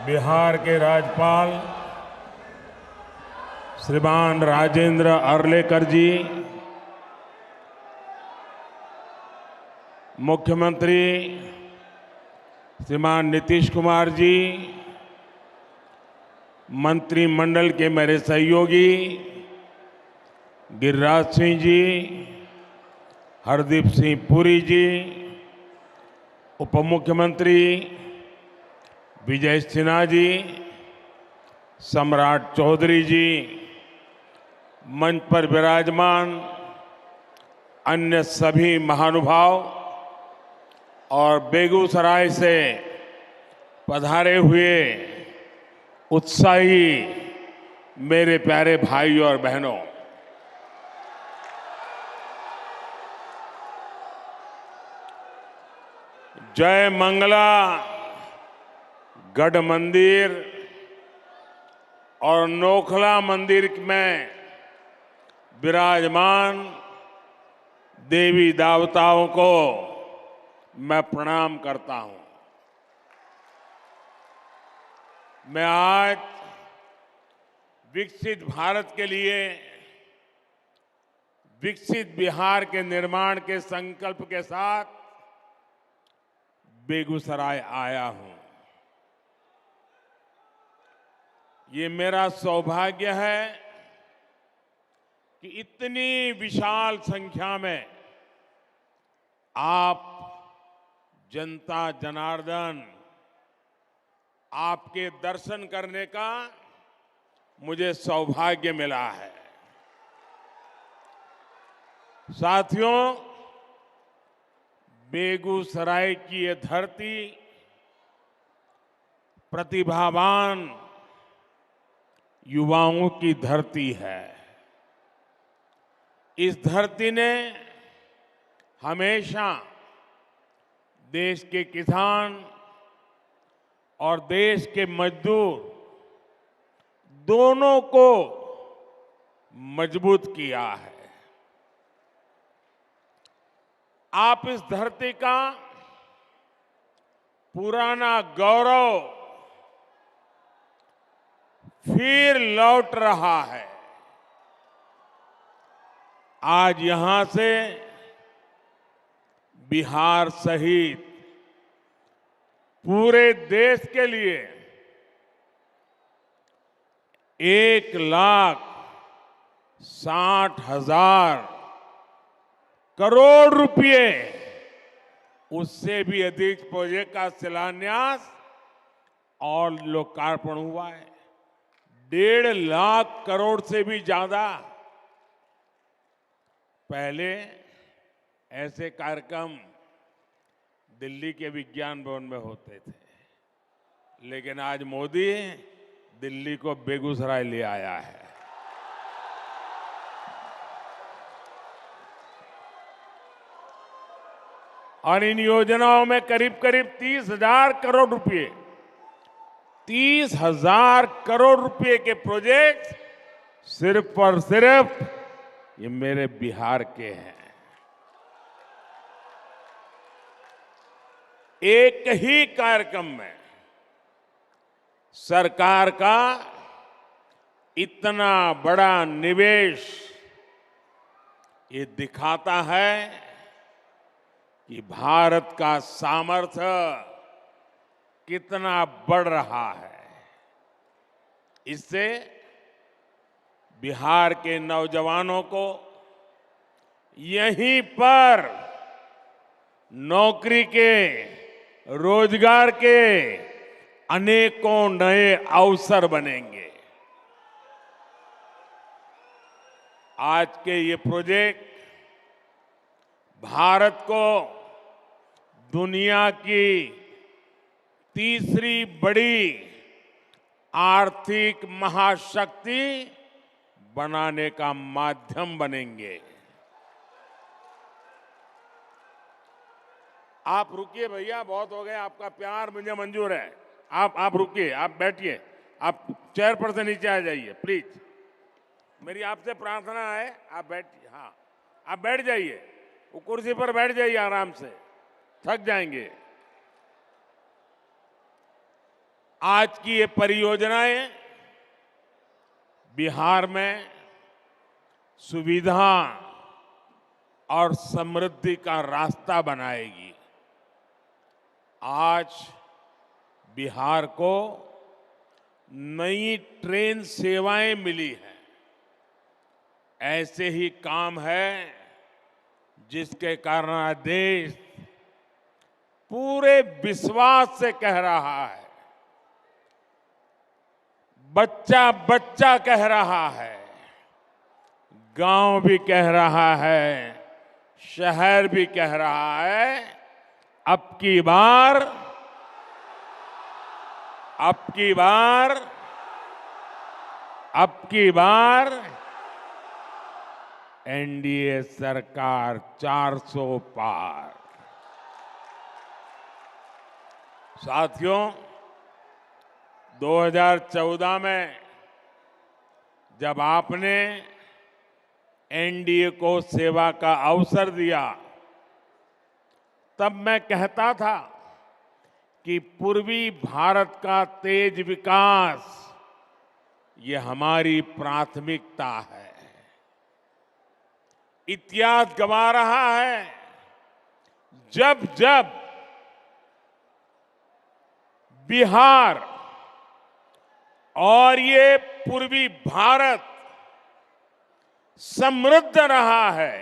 बिहार के राज्यपाल श्रीमान राजेंद्र अर्लेकर जी, मुख्यमंत्री श्रीमान नीतीश कुमार जी, मंत्रिमंडल के मेरे सहयोगी गिरिराज सिंह जी, हरदीप सिंह पुरी जी, उप मुख्यमंत्री विजय सिन्हा जी, सम्राट चौधरी जी, मंच पर विराजमान अन्य सभी महानुभाव और बेगूसराय से पधारे हुए उत्साही मेरे प्यारे भाइयों और बहनों, जय मंगला गढ़ मंदिर और नोखला मंदिर में विराजमान देवी देवताओं को मैं प्रणाम करता हूं। मैं आज विकसित भारत के लिए विकसित बिहार के निर्माण के संकल्प के साथ बेगूसराय आया हूं। ये मेरा सौभाग्य है कि इतनी विशाल संख्या में आप जनता जनार्दन आपके दर्शन करने का मुझे सौभाग्य मिला है। साथियों, बेगूसराय की ये धरती प्रतिभावान युवाओं की धरती है। इस धरती ने हमेशा देश के किसान और देश के मजदूर दोनों को मजबूत किया है। आप इस धरती का पुराना गौरव फिर लौट रहा है। आज यहां से बिहार सहित पूरे देश के लिए 1,60,000 करोड़ रुपए, उससे भी अधिक प्रोजेक्ट का शिलान्यास और लोकार्पण हुआ है। 1.5 लाख करोड़ से भी ज्यादा। पहले ऐसे कार्यक्रम दिल्ली के विज्ञान भवन में होते थे, लेकिन आज मोदी दिल्ली को बेगूसराय ले आया है। और इन योजनाओं में करीब करीब 30,000 करोड़ रुपए, 30,000 करोड़ रुपए के प्रोजेक्ट सिर्फ और सिर्फ ये मेरे बिहार के हैं। एक ही कार्यक्रम में सरकार का इतना बड़ा निवेश ये दिखाता है कि भारत का सामर्थ्य कितना बढ़ रहा है। इससे बिहार के नौजवानों को यहीं पर नौकरी के, रोजगार के अनेकों नए अवसर बनेंगे। आज के ये प्रोजेक्ट भारत को दुनिया की तीसरी बड़ी आर्थिक महाशक्ति बनाने का माध्यम बनेंगे। आप रुकिए भैया, बहुत हो गए, आपका प्यार मुझे मंजूर है। आप रुकिए, आप बैठिए, आप चेयर पर से नीचे आ जाइए प्लीज। मेरी आपसे प्रार्थना है, आप बैठिए। हाँ, आप बैठ जाइए, वो कुर्सी पर बैठ जाइए आराम से, थक जाएंगे। आज की ये परियोजनाएं बिहार में सुविधा और समृद्धि का रास्ता बनाएगी। आज बिहार को नई ट्रेन सेवाएं मिली हैं। ऐसे ही काम है जिसके कारण आज देश पूरे विश्वास से कह रहा है, बच्चा बच्चा कह रहा है, गांव भी कह रहा है, शहर भी कह रहा है, अब की बार एनडीए सरकार 400 पार। साथियों, 2014 में जब आपने एनडीए को सेवा का अवसर दिया, तब मैं कहता था कि पूर्वी भारत का तेज विकास ये हमारी प्राथमिकता है। इतिहास गवा रहा है, जब जब बिहार और ये पूर्वी भारत समृद्ध रहा है,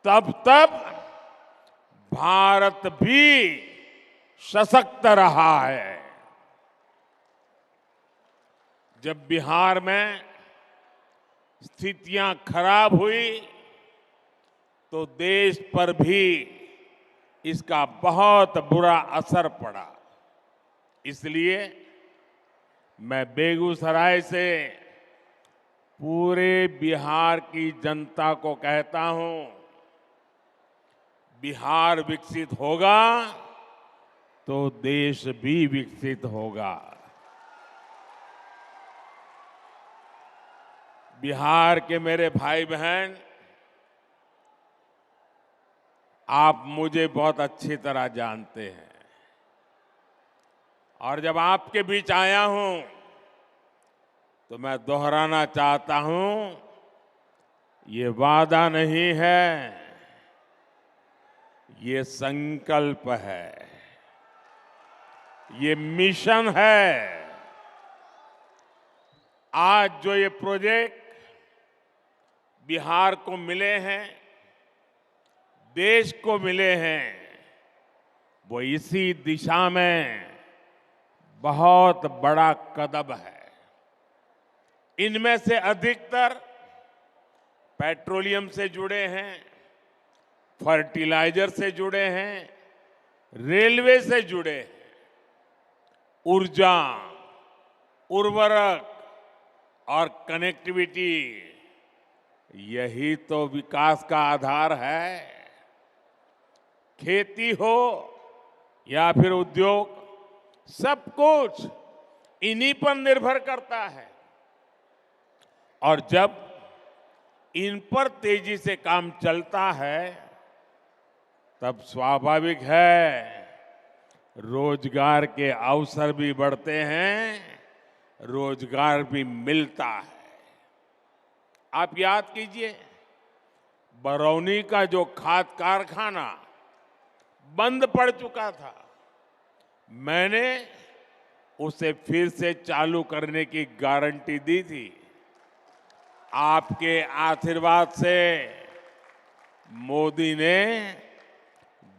तब तब भारत भी सशक्त रहा है। जब बिहार में स्थितियां खराब हुई तो देश पर भी इसका बहुत बुरा असर पड़ा। इसलिए मैं बेगूसराय से पूरे बिहार की जनता को कहता हूं, बिहार विकसित होगा तो देश भी विकसित होगा। बिहार के मेरे भाई बहन, आप मुझे बहुत अच्छी तरह जानते हैं और जब आपके बीच आया हूं तो मैं दोहराना चाहता हूं, ये वादा नहीं है, ये संकल्प है, ये मिशन है। आज जो ये प्रोजेक्ट बिहार को मिले हैं, देश को मिले हैं, वो इसी दिशा में बहुत बड़ा कदम है। इनमें से अधिकतर पेट्रोलियम से जुड़े हैं, फर्टिलाइजर से जुड़े हैं, रेलवे से जुड़े हैं, ऊर्जा, उर्वरक और कनेक्टिविटी, यही तो विकास का आधार है। खेती हो या फिर उद्योग, सब कुछ इन्हीं पर निर्भर करता है और जब इन पर तेजी से काम चलता है तब स्वाभाविक है रोजगार के अवसर भी बढ़ते हैं, रोजगार भी मिलता है। आप याद कीजिए, बरौनी का जो खाद कारखाना बंद पड़ चुका था, मैंने उसे फिर से चालू करने की गारंटी दी थी। आपके आशीर्वाद से मोदी ने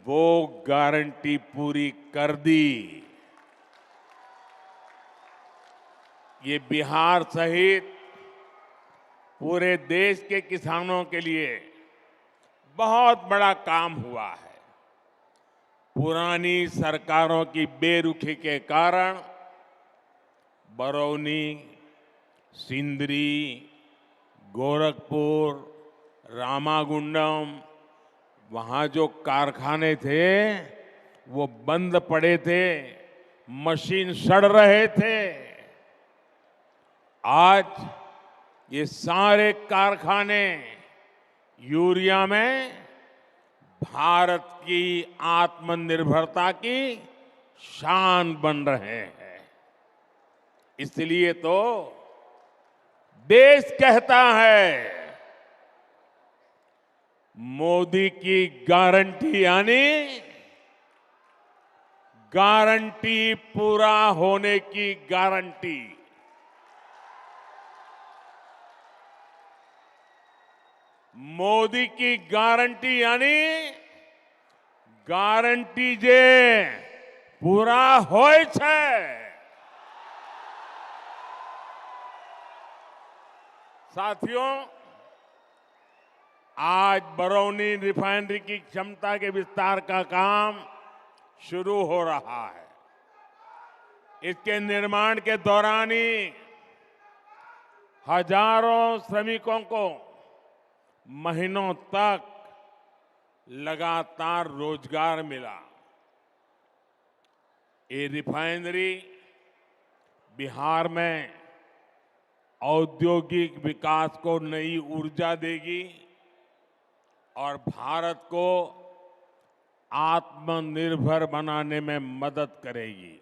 वो गारंटी पूरी कर दी। ये बिहार सहित पूरे देश के किसानों के लिए बहुत बड़ा काम हुआ है। पुरानी सरकारों की बेरुखी के कारण बरौनी, सिंदरी, गोरखपुर, रामागुंडम, वहां जो कारखाने थे वो बंद पड़े थे, मशीन सड़ रहे थे। आज ये सारे कारखाने यूरिया में भारत की आत्मनिर्भरता की शान बन रहे हैं। इसलिए तो देश कहता है मोदी की गारंटी यानी गारंटी पूरा होने की गारंटी। मोदी की गारंटी यानी गारंटी जे पूरा होय છે। साथियों, आज बरौनी रिफाइनरी की क्षमता के विस्तार का काम शुरू हो रहा है। इसके निर्माण के दौरान ही हजारों श्रमिकों को महीनों तक लगातार रोजगार मिला। ये रिफाइनरी बिहार में औद्योगिक विकास को नई ऊर्जा देगी और भारत को आत्मनिर्भर बनाने में मदद करेगी।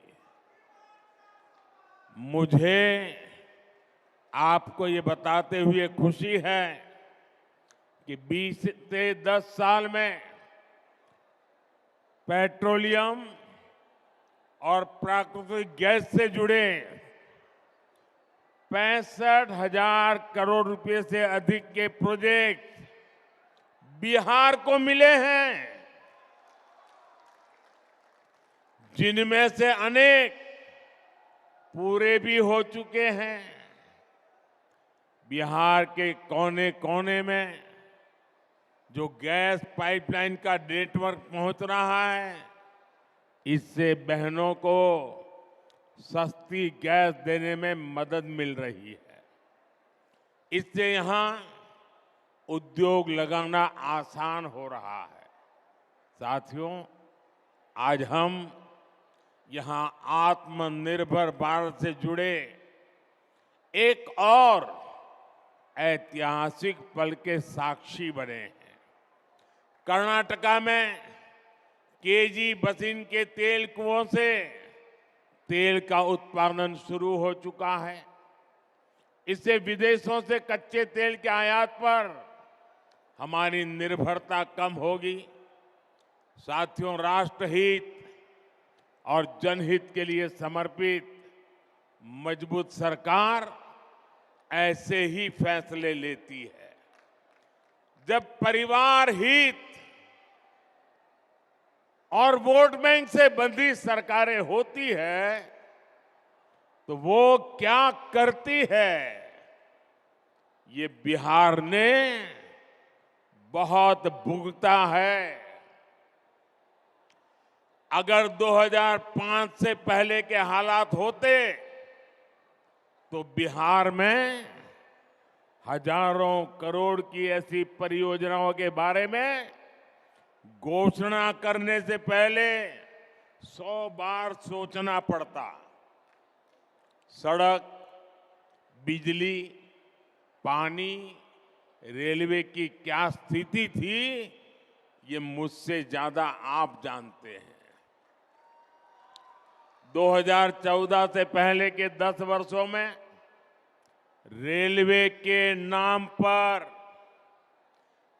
मुझे आपको ये बताते हुए खुशी है कि 20 से 10 साल में पेट्रोलियम और प्राकृतिक गैस से जुड़े 65,000 करोड़ रुपए से अधिक के प्रोजेक्ट बिहार को मिले हैं, जिनमें से अनेक पूरे भी हो चुके हैं। बिहार के कोने कोने में जो गैस पाइपलाइन का नेटवर्क पहुंच रहा है, इससे बहनों को सस्ती गैस देने में मदद मिल रही है। इससे यहां उद्योग लगाना आसान हो रहा है। साथियों, आज हम यहां आत्मनिर्भर भारत से जुड़े एक और ऐतिहासिक पल के साक्षी बने हैं। कर्नाटका में केजी बसिन के तेल कुओं से तेल का उत्पादन शुरू हो चुका है। इससे विदेशों से कच्चे तेल के आयात पर हमारी निर्भरता कम होगी। साथियों, राष्ट्रहित और जनहित के लिए समर्पित मजबूत सरकार ऐसे ही फैसले लेती है। जब परिवार हित और वोट बैंक से बंधी सरकारें होती है तो वो क्या करती है, ये बिहार ने बहुत भुगता है। अगर 2005 से पहले के हालात होते तो बिहार में हजारों करोड़ की ऐसी परियोजनाओं के बारे में घोषणा करने से पहले 100 बार सोचना पड़ता। सड़क, बिजली, पानी, रेलवे की क्या स्थिति थी, ये मुझसे ज्यादा आप जानते हैं। 2014 से पहले के 10 वर्षों में रेलवे के नाम पर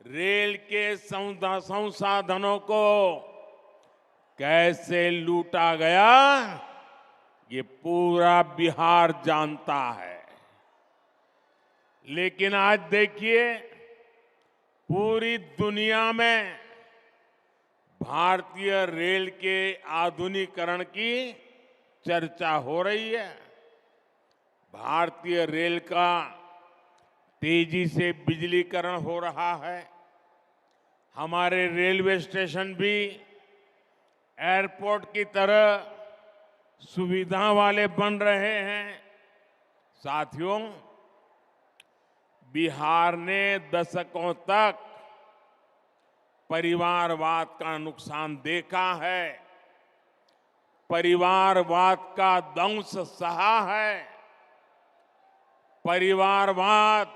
रेल के संसाधनों को कैसे लूटा गया, ये पूरा बिहार जानता है। लेकिन आज देखिए, पूरी दुनिया में भारतीय रेल के आधुनिकीकरण की चर्चा हो रही है। भारतीय रेल का तेजी से बिजलीकरण हो रहा है। हमारे रेलवे स्टेशन भी एयरपोर्ट की तरह सुविधा वाले बन रहे हैं। साथियों, बिहार ने दशकों तक परिवारवाद का नुकसान देखा है, परिवारवाद का दंश सहा है। परिवारवाद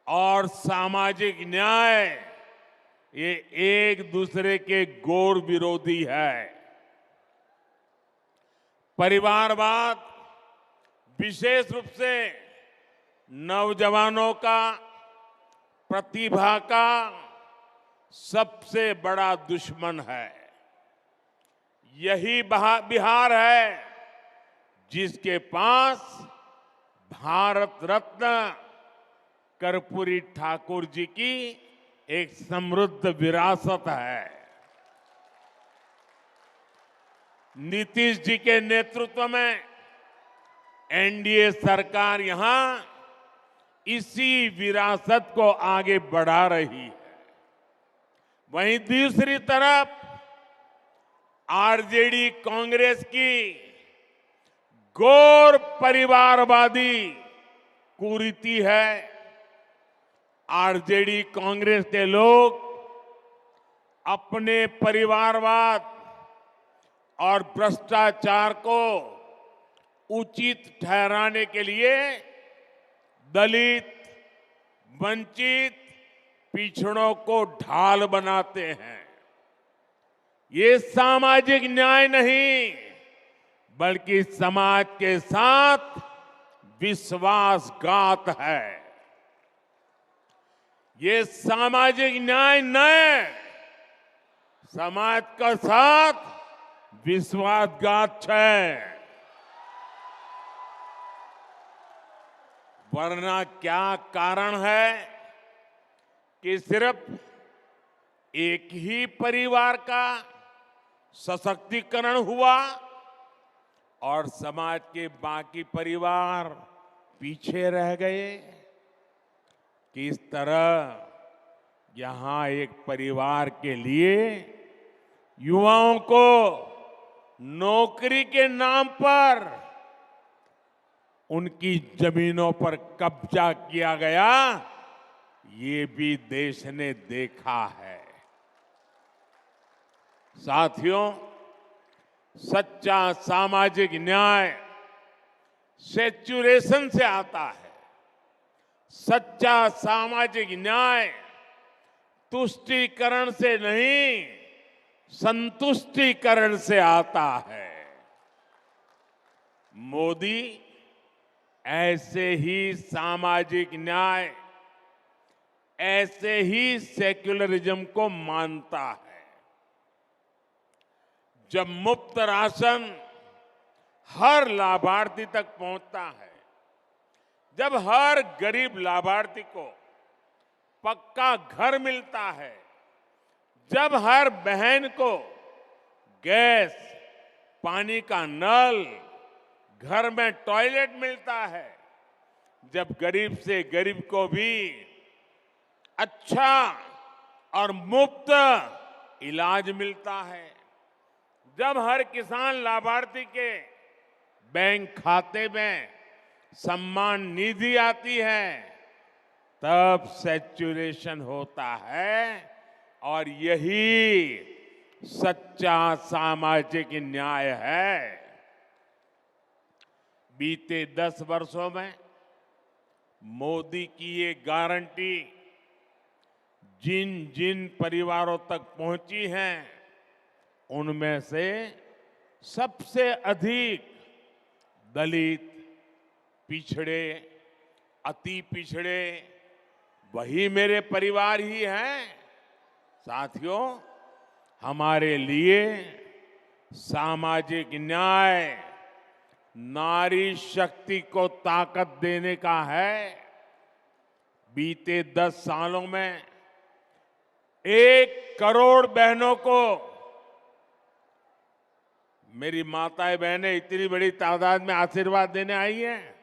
और सामाजिक न्याय ये एक दूसरे के घोर विरोधी है। परिवारवाद विशेष रूप से नौजवानों का, प्रतिभा का सबसे बड़ा दुश्मन है। यही बिहार है जिसके पास भारत रत्न कर्पूरी ठाकुर जी की एक समृद्ध विरासत है। नीतीश जी के नेतृत्व में एनडीए सरकार यहां इसी विरासत को आगे बढ़ा रही है। वहीं दूसरी तरफ आरजेडी कांग्रेस की घोर परिवारवादी कुरीति है। आरजेडी कांग्रेस के लोग अपने परिवारवाद और भ्रष्टाचार को उचित ठहराने के लिए दलित, वंचित, पिछड़ों को ढाल बनाते हैं। ये सामाजिक न्याय नहीं, बल्कि समाज के साथ विश्वासघात है। ये सामाजिक न्याय न समाज का साथ विश्वासघात है। वरना क्या कारण है कि सिर्फ एक ही परिवार का सशक्तिकरण हुआ और समाज के बाकी परिवार पीछे रह गए? किस तरह यहां एक परिवार के लिए युवाओं को नौकरी के नाम पर उनकी जमीनों पर कब्जा किया गया, ये भी देश ने देखा है। साथियों, सच्चा सामाजिक न्याय सेचुरेशन से आता है। सच्चा सामाजिक न्याय तुष्टीकरण से नहीं, संतुष्टीकरण से आता है। मोदी ऐसे ही सामाजिक न्याय, ऐसे ही सेक्युलरिज्म को मानता है। जब मुफ्त राशन हर लाभार्थी तक पहुंचता है, जब हर गरीब लाभार्थी को पक्का घर मिलता है, जब हर बहन को गैस, पानी का नल, घर में टॉयलेट मिलता है, जब गरीब से गरीब को भी अच्छा और मुफ्त इलाज मिलता है, जब हर किसान लाभार्थी के बैंक खाते में सम्मान निधि आती है, तब सैचुरेशन होता है। और यही सच्चा सामाजिक न्याय है। बीते 10 वर्षों में मोदी की ये गारंटी जिन जिन परिवारों तक पहुंची है, उनमें से सबसे अधिक दलित, पिछड़े, अति पिछड़े वही मेरे परिवार ही हैं। साथियों, हमारे लिए सामाजिक न्याय नारी शक्ति को ताकत देने का है। बीते 10 सालों में 1 करोड़ बहनों को, मेरी माताएं बहनें इतनी बड़ी तादाद में आशीर्वाद देने आई हैं,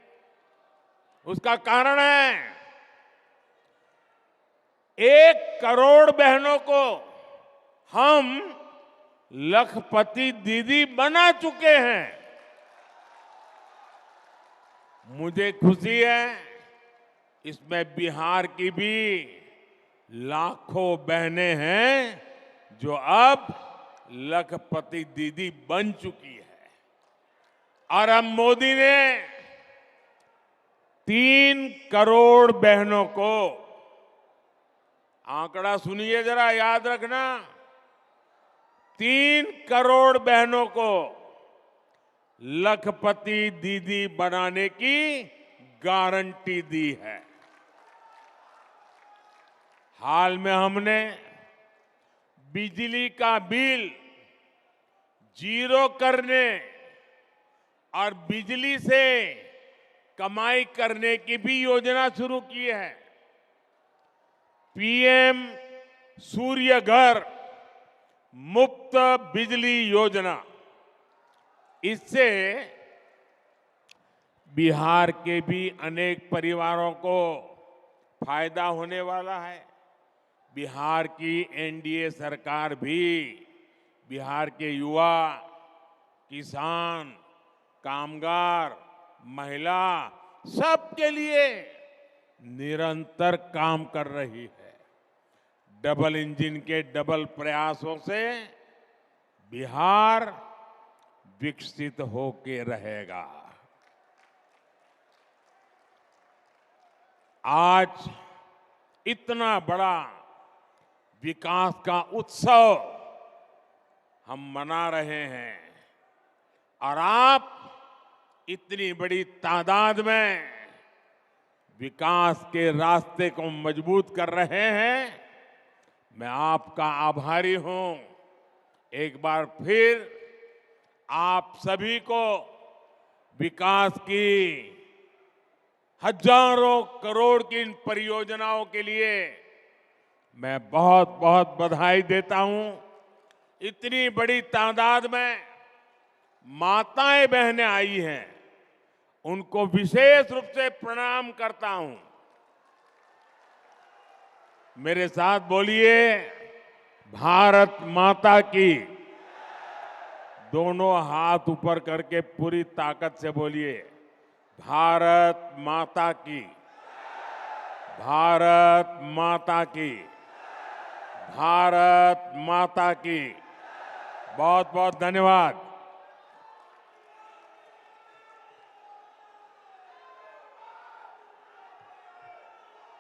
उसका कारण है 1 करोड़ बहनों को हम लखपति दीदी बना चुके हैं। मुझे खुशी है, इसमें बिहार की भी लाखों बहनें हैं जो अब लखपति दीदी बन चुकी है। और अब मोदी ने 3 करोड़ बहनों को, आंकड़ा सुनिए जरा, याद रखना, 3 करोड़ बहनों को लखपति दीदी बनाने की गारंटी दी है। हाल में हमने बिजली का बिल जीरो करने और बिजली से कमाई करने की भी योजना शुरू की है। पीएम सूर्य घर मुफ्त बिजली योजना, इससे बिहार के भी अनेक परिवारों को फायदा होने वाला है। बिहार की एनडीए सरकार भी बिहार के युवा, किसान, कामगार, महिला सबके लिए निरंतर काम कर रही है। डबल इंजन के डबल प्रयासों से बिहार विकसित होके रहेगा। आज इतना बड़ा विकास का उत्सव हम मना रहे हैं और आप इतनी बड़ी तादाद में विकास के रास्ते को मजबूत कर रहे हैं। मैं आपका आभारी हूं। एक बार फिर आप सभी को विकास की हजारों करोड़ की इन परियोजनाओं के लिए मैं बहुत बहुत बधाई देता हूं। इतनी बड़ी तादाद में माताएं बहनें आई हैं, उनको विशेष रूप से प्रणाम करता हूं। मेरे साथ बोलिए, भारत माता की। दोनों हाथ ऊपर करके पूरी ताकत से बोलिए, भारत माता की, भारत माता की, भारत माता की। बहुत बहुत धन्यवाद।